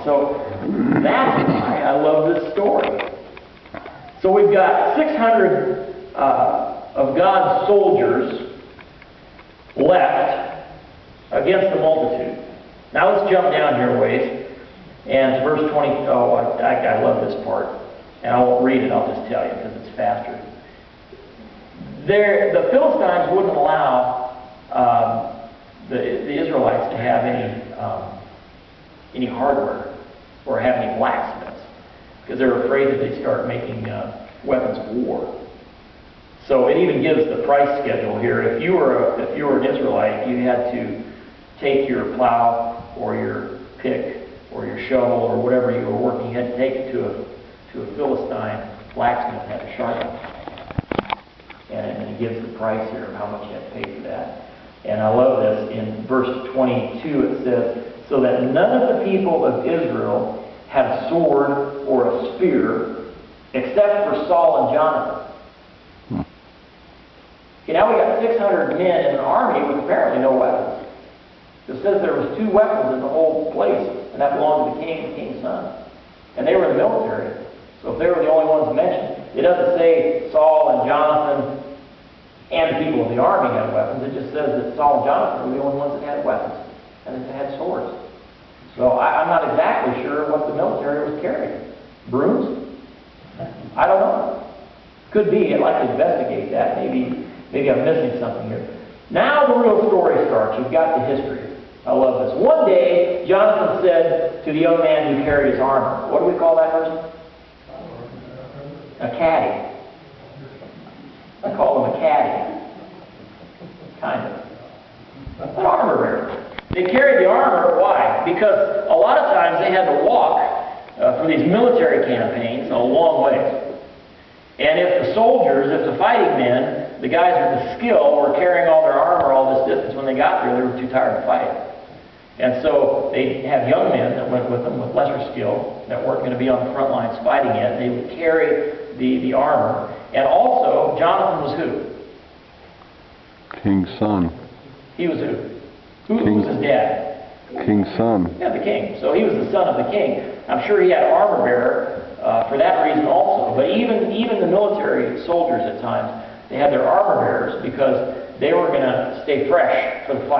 So that's why I love this story. So we've got 600 of God's soldiers left against the multitude. Now let's jump down here a ways. And to verse 20, I love this part. And I won't read it, I'll just tell you because it's faster. The Philistines wouldn't allow the Israelites to have any hardware or have any blacksmiths because they're afraid that they'd start making weapons of war. So it even gives the price schedule here. If you were an Israelite, you had to take your plow or your pick or your shovel or whatever you were working, you had to take it to a Philistine blacksmith and had to sharpen it. And it gives the price here of how much you have to pay for that. And I love this. In verse 22 it says, so that none of the people of Israel had a sword or a spear except for Saul and Jonathan. Okay, now we got 600 men in an army with apparently no weapons. It says there was 2 weapons in the whole place, and that belonged to the king and the king's son. And they were in the military. So if they were the only ones mentioned, it doesn't say Saul and Jonathan and the people of the army had weapons. It just says that Saul and Jonathan were the only ones that had weapons and that had swords. So I'm not exactly sure what the military was carrying. Brooms? I don't know. Could be. I'd like to investigate that. Maybe I'm missing something here. Now the real story starts. You've got the history. I love this. One day, Jonathan said to the young man who carried his armor, what do we call that person? A caddy. I call him a caddy. Kind of. An armor bearer. They carried the armor. Why? Because a lot of times they had to walk for these military campaigns a long ways. And if the soldiers, if the fighting men, the guys with the skill were carrying all their armor all this distance, when they got there, they were too tired to fight. And so they'd have young men that went with them with lesser skill that weren't going to be on the front lines fighting yet. They would carry the armor. And also, Jonathan was who? King's son. He was who? Who was his dad? King's son. Yeah, the king. So he was the son of the king. I'm sure he had an armor bearer for that reason also. But even the military soldiers at times, they had their armor bearers because they were going to stay fresh for the fight.